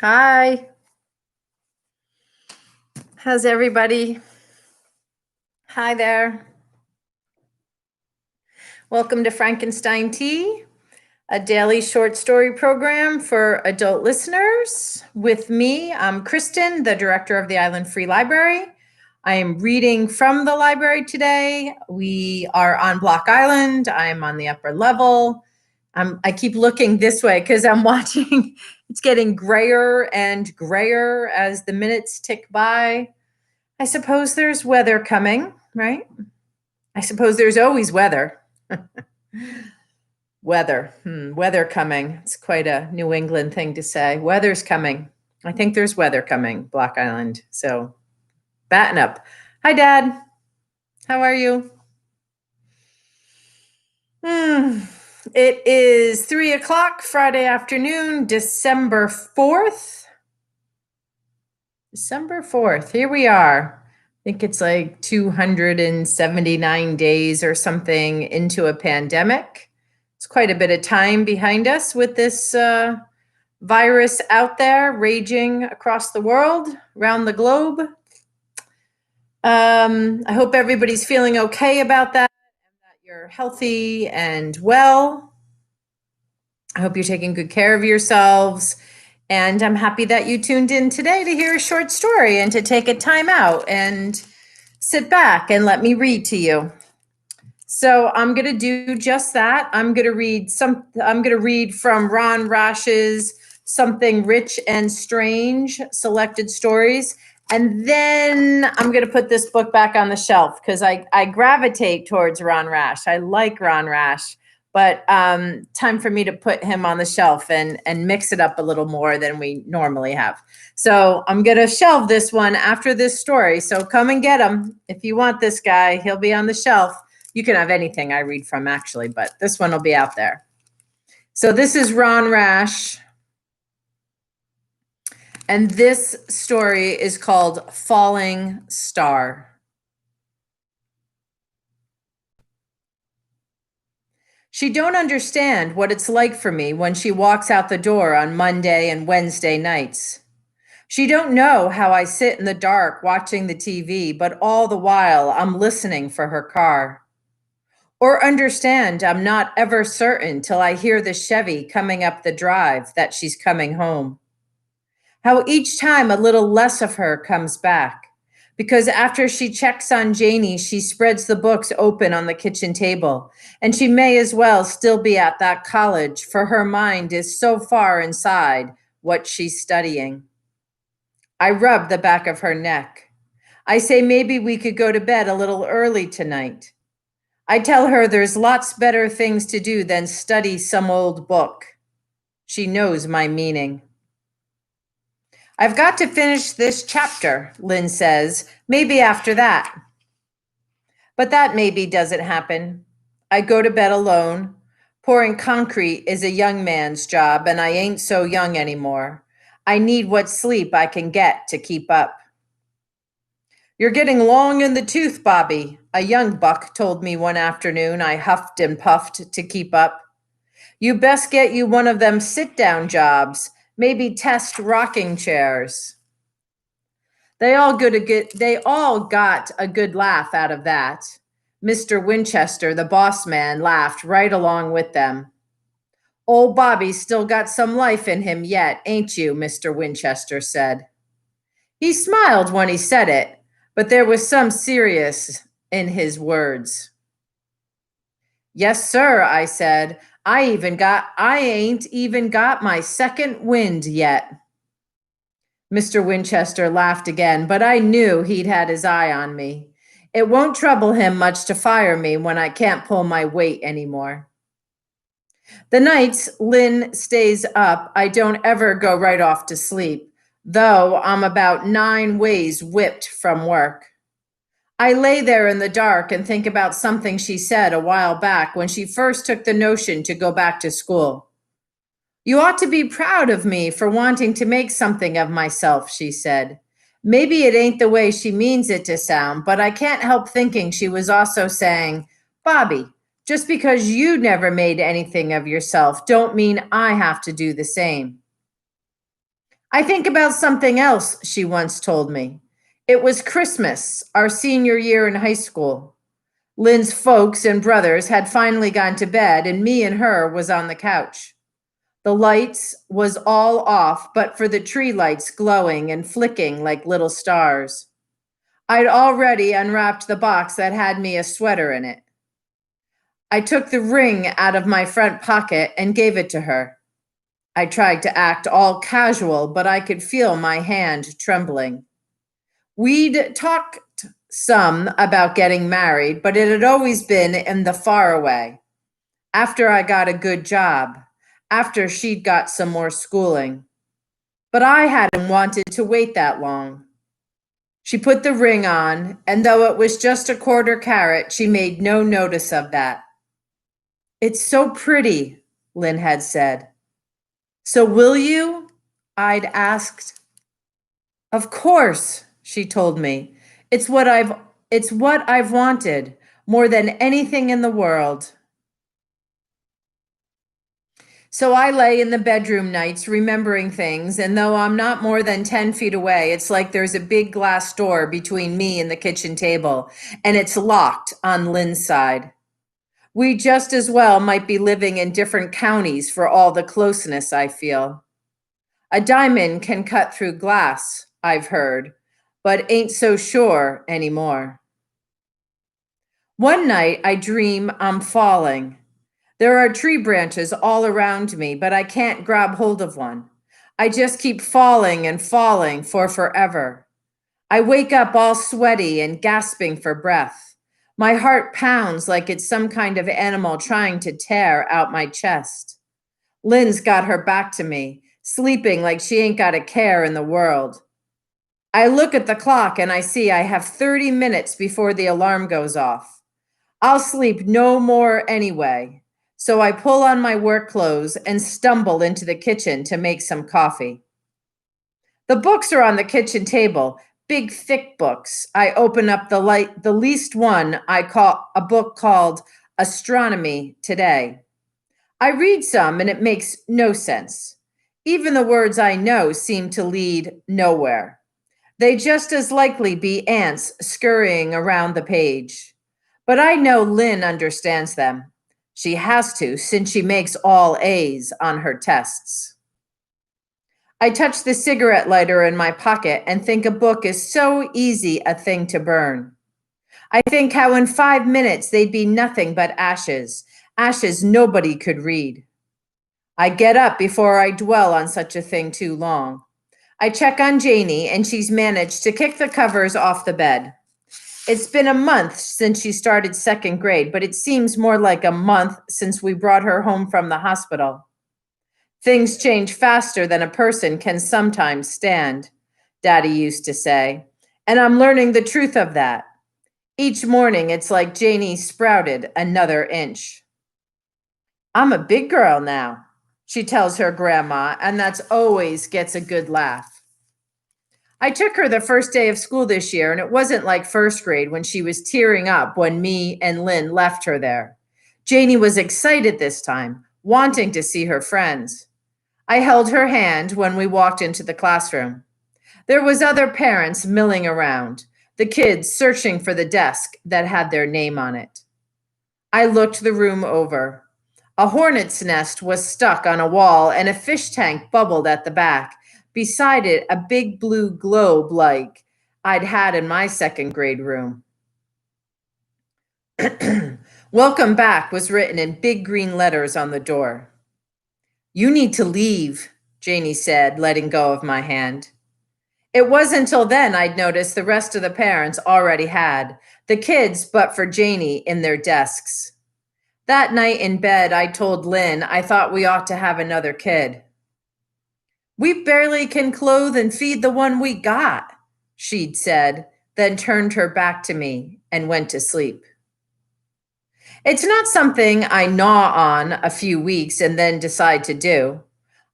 Hi. How's everybody? Hi there. Welcome to Frankenstein Tea, a daily short story program for adult listeners. With me, I'm Kristen, the director of the Island Free Library. I am reading from the library today. We are on Block Island. I'm on the upper level. I keep looking this way because I'm watching. It's getting grayer and grayer as the minutes tick by. I suppose there's weather coming, right? I suppose there's always weather. Weather coming. It's quite a New England thing to say. Weather's coming. I think there's weather coming, Block Island. So batten up. Hi, Dad. How are you? It is 3:00 Friday afternoon, December 4th. December 4th. Here we are. I think it's like 279 days or something into a pandemic. It's quite a bit of time behind us with this virus out there raging across the world, around the globe. I hope everybody's feeling okay about that and that you're healthy and well. I hope you're taking good care of yourselves. And I'm happy that you tuned in today to hear a short story and to take a time out and sit back and let me read to you. So I'm going to do just that. I'm going to read from Ron Rash's Something Rich and Strange Selected Stories. And then I'm going to put this book back on the shelf because I gravitate towards Ron Rash. I like Ron Rash. But time for me to put him on the shelf and mix it up a little more than we normally have. So I'm going to shelve this one after this story. So come and get him. If you want this guy, he'll be on the shelf. You can have anything I read from, actually, but this one will be out there. So this is Ron Rash. And this story is called Falling Star. She don't understand what it's like for me when she walks out the door on Monday and Wednesday nights. She don't know how I sit in the dark watching the TV, but all the while I'm listening for her car. Or understand I'm not ever certain till I hear the Chevy coming up the drive that she's coming home. How each time a little less of her comes back. Because after she checks on Janie, she spreads the books open on the kitchen table, and she may as well still be at that college, for her mind is so far inside what she's studying. I rub the back of her neck. I say maybe we could go to bed a little early tonight. I tell her there's lots better things to do than study some old book. She knows my meaning. I've got to finish this chapter, Lynn says, maybe after that. But that maybe doesn't happen. I go to bed alone. Pouring concrete is a young man's job, and I ain't so young anymore. I need what sleep I can get to keep up. You're getting long in the tooth, Bobby, a young buck told me one afternoon. I huffed and puffed to keep up. You best get you one of them sit-down jobs. Maybe test rocking chairs. They all got a good laugh out of that. Mr. Winchester, the boss man, laughed right along with them. Old Bobby's still got some life in him yet, ain't you? Mr. Winchester said. He smiled when he said it, but there was some serious in his words. Yes, sir, I said. I ain't even got my second wind yet. Mr. Winchester laughed again, but I knew he'd had his eye on me. It won't trouble him much to fire me when I can't pull my weight anymore. The nights Lynn stays up, I don't ever go right off to sleep, though I'm about 9 ways whipped from work. I lay there in the dark and think about something she said a while back when she first took the notion to go back to school. You ought to be proud of me for wanting to make something of myself, she said. Maybe it ain't the way she means it to sound, but I can't help thinking she was also saying, Bobby, just because you never made anything of yourself, don't mean I have to do the same. I think about something else, she once told me. It was Christmas, our senior year in high school. Lynn's folks and brothers had finally gone to bed, and me and her was on the couch. The lights was all off, but for the tree lights glowing and flicking like little stars. I'd already unwrapped the box that had me a sweater in it. I took the ring out of my front pocket and gave it to her. I tried to act all casual, but I could feel my hand trembling. We'd talked some about getting married, but it had always been in the far away. After I got a good job, after she'd got some more schooling. But I hadn't wanted to wait that long. She put the ring on, and though it was just a quarter carat, she made no notice of that. It's so pretty, Lynn had said. So will you? I'd asked. Of course, she told me. It's what I've wanted more than anything in the world. So I lay in the bedroom nights remembering things, and though I'm not more than 10 feet away, it's like there's a big glass door between me and the kitchen table, and it's locked on Lynn's side. We just as well might be living in different counties for all the closeness I feel. A diamond can cut through glass, I've heard, but ain't so sure anymore. One night I dream I'm falling. There are tree branches all around me, but I can't grab hold of one. I just keep falling and falling for forever. I wake up all sweaty and gasping for breath. My heart pounds like it's some kind of animal trying to tear out my chest. Lynn's got her back to me, sleeping like she ain't got a care in the world. I look at the clock and I see I have 30 minutes before the alarm goes off. I'll sleep no more anyway. So I pull on my work clothes and stumble into the kitchen to make some coffee. The books are on the kitchen table, big thick books. I open up the least one I call a book called Astronomy Today. I read some and it makes no sense. Even the words I know seem to lead nowhere. They just as likely be ants scurrying around the page. But I know Lynn understands them. She has to, since she makes all A's on her tests. I touch the cigarette lighter in my pocket and think a book is so easy a thing to burn. I think how in 5 minutes they'd be nothing but ashes, ashes nobody could read. I get up before I dwell on such a thing too long. I check on Janie, and she's managed to kick the covers off the bed. It's been a month since she started second grade, but it seems more like a month since we brought her home from the hospital. Things change faster than a person can sometimes stand, Daddy used to say, and I'm learning the truth of that. Each morning, it's like Janie sprouted another inch. I'm a big girl now, she tells her grandma, and that's always gets a good laugh. I took her the first day of school this year, and it wasn't like first grade when she was tearing up when me and Lynn left her there. Janie was excited this time, wanting to see her friends. I held her hand when we walked into the classroom. There was other parents milling around, the kids searching for the desk that had their name on it. I looked the room over. A hornet's nest was stuck on a wall, and a fish tank bubbled at the back. Beside it, a big blue globe like I'd had in my second grade room. Welcome back was written in big green letters on the door. You need to leave, Janie said, letting go of my hand. It wasn't until then I'd noticed the rest of the parents already had, the kids, but for Janie, in their desks. That night in bed, I told Lynn I thought we ought to have another kid. We barely can clothe and feed the one we got, she'd said, then turned her back to me and went to sleep. It's not something I gnaw on a few weeks and then decide to do.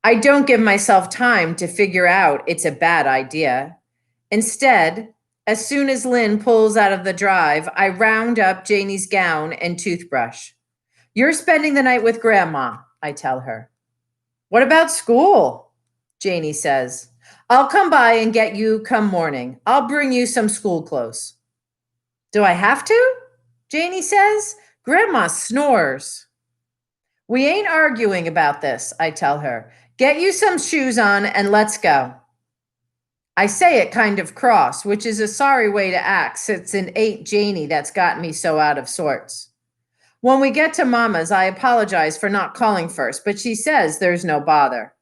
I don't give myself time to figure out it's a bad idea. Instead, as soon as Lynn pulls out of the drive, I round up Janie's gown and toothbrush. You're spending the night with Grandma, I tell her. What about school? Janie says. I'll come by and get you come morning. I'll bring you some school clothes. Do I have to? Janie says. Grandma snores. We ain't arguing about this, I tell her. Get you some shoes on and let's go. I say it kind of cross, which is a sorry way to act since it ain't Janie that's got me so out of sorts. When we get to Mama's, I apologize for not calling first, but she says there's no bother.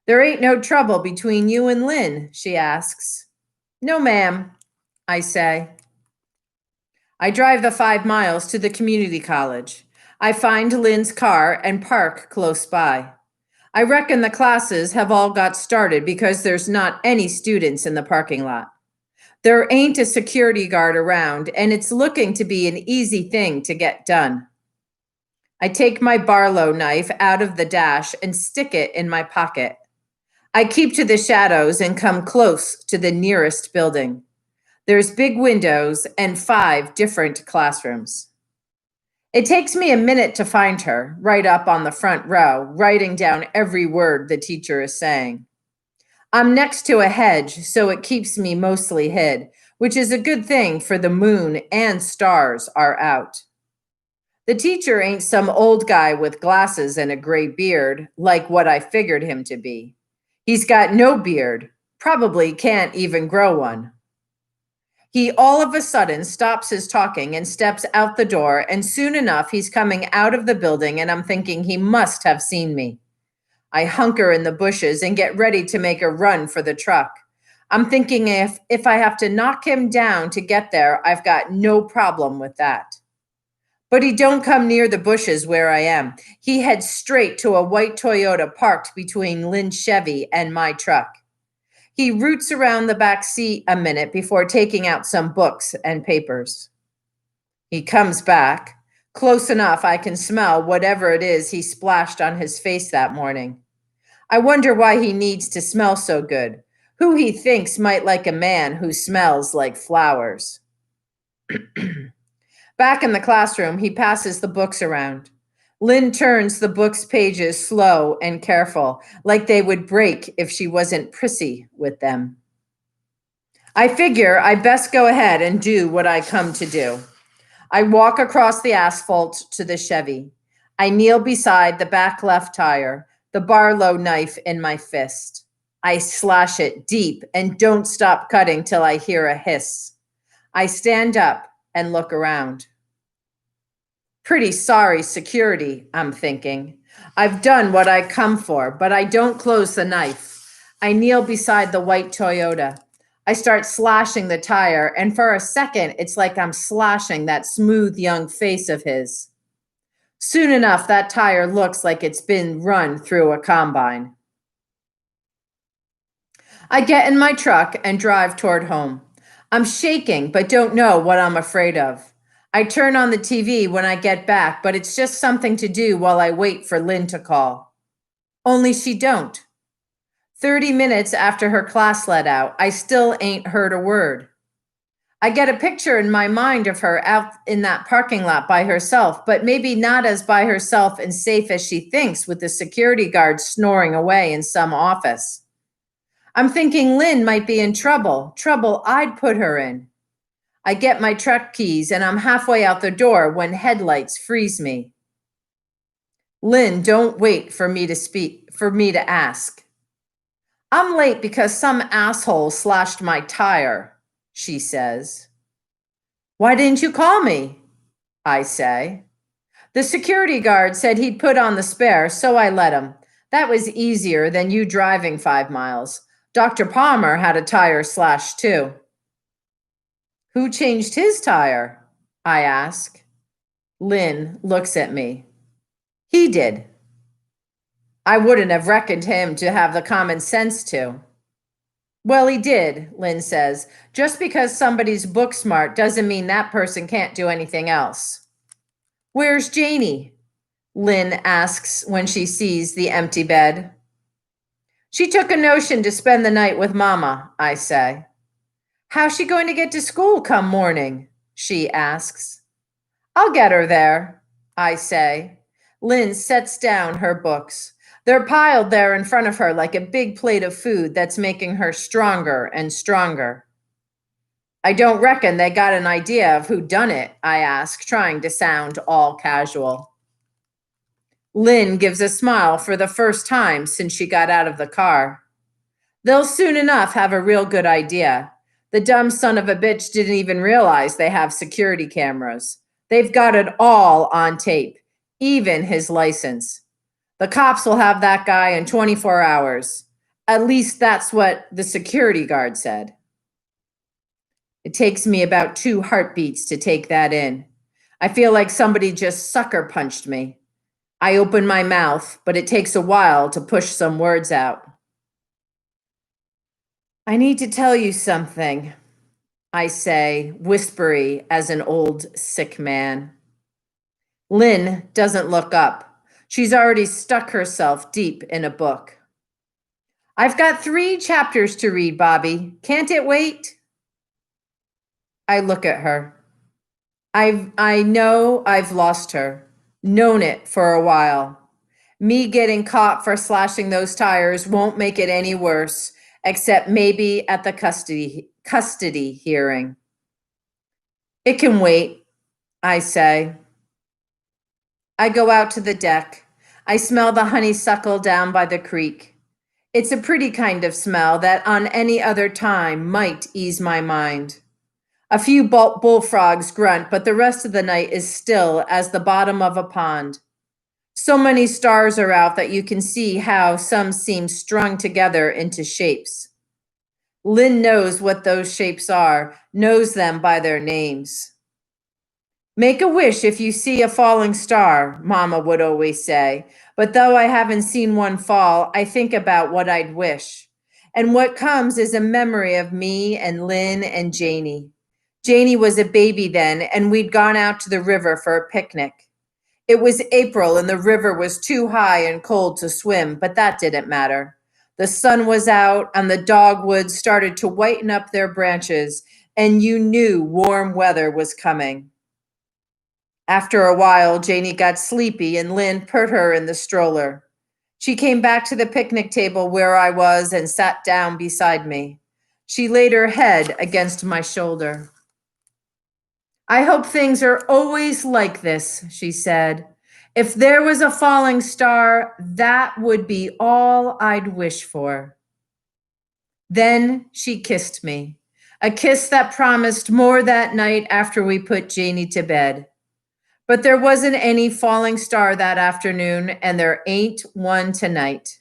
There ain't no trouble between you and Lynn, she asks. No, ma'am, I say. I drive the 5 miles to the community college. I find Lynn's car and park close by. I reckon the classes have all got started because there's not any students in the parking lot. There ain't a security guard around, and it's looking to be an easy thing to get done. I take my Barlow knife out of the dash and stick it in my pocket. I keep to the shadows and come close to the nearest building. There's big windows and 5 different classrooms. It takes me a minute to find her, right up on the front row, writing down every word the teacher is saying. I'm next to a hedge, so it keeps me mostly hid, which is a good thing for the moon and stars are out. The teacher ain't some old guy with glasses and a gray beard, like what I figured him to be. He's got no beard, probably can't even grow one. He all of a sudden stops his talking and steps out the door, and soon enough he's coming out of the building, and I'm thinking he must have seen me. I hunker in the bushes and get ready to make a run for the truck. I'm thinking if I have to knock him down to get there, I've got no problem with that. But he don't come near the bushes where I am. He heads straight to a white Toyota parked between Lynn's Chevy and my truck. He roots around the back seat a minute before taking out some books and papers. He comes back, close enough I can smell whatever it is he splashed on his face that morning. I wonder why he needs to smell so good, who he thinks might like a man who smells like flowers. Back in the classroom, he passes the books around. Lynn turns the book's pages slow and careful, like they would break if she wasn't prissy with them. I figure I best go ahead and do what I come to do. I walk across the asphalt to the Chevy. I kneel beside the back left tire, the Barlow knife in my fist. I slash it deep and don't stop cutting till I hear a hiss. I stand up and look around. Pretty sorry security, I'm thinking. I've done what I come for, but I don't close the knife. I kneel beside the white Toyota. I start slashing the tire, and for a second, it's like I'm slashing that smooth young face of his. Soon enough, that tire looks like it's been run through a combine. I get in my truck and drive toward home. I'm shaking, but don't know what I'm afraid of. I turn on the TV when I get back, but it's just something to do while I wait for Lynn to call. Only she don't. 30 minutes after her class let out, I still ain't heard a word. I get a picture in my mind of her out in that parking lot by herself, but maybe not as by herself and safe as she thinks, with the security guard snoring away in some office. I'm thinking Lynn might be in trouble I'd put her in. I get my truck keys and I'm halfway out the door when headlights freeze me. Lynn, don't wait for me to ask. I'm late because some asshole slashed my tire, she says. Why didn't you call me? I say. The security guard said he'd put on the spare, so I let him. That was easier than you driving 5 miles. Dr. Palmer had a tire slashed too. Who changed his tire? I ask. Lynn looks at me. He did. I wouldn't have reckoned him to have the common sense to. Well, he did, Lynn says. Just because somebody's book smart doesn't mean that person can't do anything else. Where's Janie? Lynn asks when she sees the empty bed. She took a notion to spend the night with Mama, I say. How's she going to get to school come morning? She asks. I'll get her there, I say. Lynn sets down her books. They're piled there in front of her like a big plate of food that's making her stronger and stronger. I don't reckon they got an idea of who done it, I ask, trying to sound all casual. Lynn gives a smile for the first time since she got out of the car. They'll soon enough have a real good idea. The dumb son of a bitch didn't even realize they have security cameras. They've got it all on tape, even his license. The cops will have that guy in 24 hours. At least that's what the security guard said. It takes me about 2 heartbeats to take that in. I feel like somebody just sucker punched me. I open my mouth, but it takes a while to push some words out. I need to tell you something, I say, whispery as an old sick man. Lynn doesn't look up. She's already stuck herself deep in a book. I've got 3 chapters to read, Bobby. Can't it wait? I look at her. I know I've lost her, known it for a while. Me getting caught for slashing those tires won't make it any worse, except maybe at the custody hearing. It can wait, I say. I go out to the deck. I smell the honeysuckle down by the creek. It's a pretty kind of smell that on any other time might ease my mind. A few bullfrogs grunt, but the rest of the night is still as the bottom of a pond. So many stars are out that you can see how some seem strung together into shapes. Lynn knows what those shapes are, knows them by their names. Make a wish if you see a falling star, Mama would always say. But though I haven't seen one fall, I think about what I'd wish. And what comes is a memory of me and Lynn and Janie. Janie was a baby then, and we'd gone out to the river for a picnic. It was April and the river was too high and cold to swim, but that didn't matter. The sun was out and the dogwoods started to whiten up their branches, and you knew warm weather was coming. After a while, Janie got sleepy and Lynn put her in the stroller. She came back to the picnic table where I was and sat down beside me. She laid her head against my shoulder. I hope things are always like this, she said. If there was a falling star, that would be all I'd wish for. Then she kissed me, a kiss that promised more that night after we put Janie to bed. But there wasn't any falling star that afternoon, and there ain't one tonight.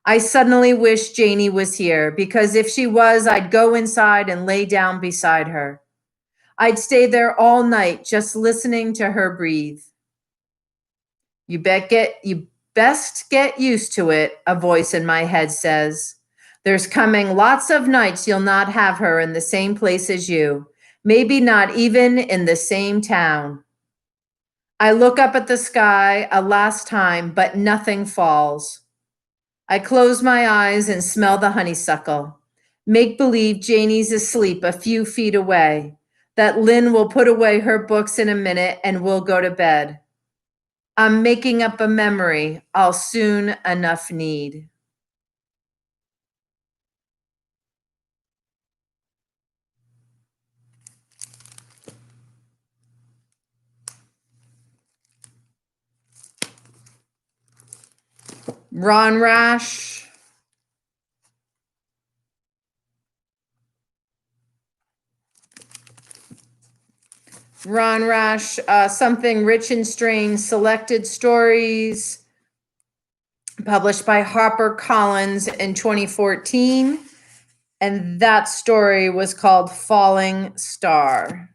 I suddenly wish Janie was here, because if she was, I'd go inside and lay down beside her. I'd stay there all night just listening to her breathe. You best get used to it, a voice in my head says. There's coming lots of nights you'll not have her in the same place as you, maybe not even in the same town. I look up at the sky a last time, but nothing falls. I close my eyes and smell the honeysuckle. Make believe Janie's asleep a few feet away, that Lynn will put away her books in a minute and we'll go to bed. I'm making up a memory I'll soon enough need. Ron Rash. Ron Rash, Something Rich and Strange, Selected Stories, published by HarperCollins in 2014. And that story was called Falling Star.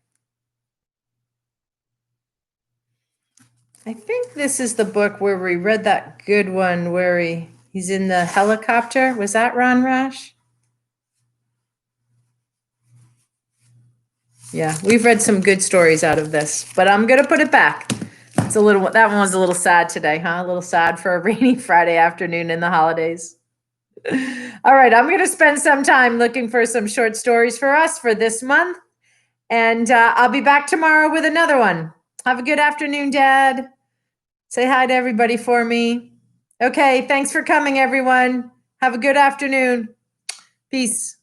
I think this is the book where we read that good one where he's in the helicopter. Was that Ron Rash? Yeah, we've read some good stories out of this, but I'm going to put it back. That one was a little sad today, huh? A little sad for a rainy Friday afternoon in the holidays. All right, I'm going to spend some time looking for some short stories for us for this month, and I'll be back tomorrow with another one. Have a good afternoon, Dad. Say hi to everybody for me. Okay, thanks for coming, everyone. Have a good afternoon. Peace.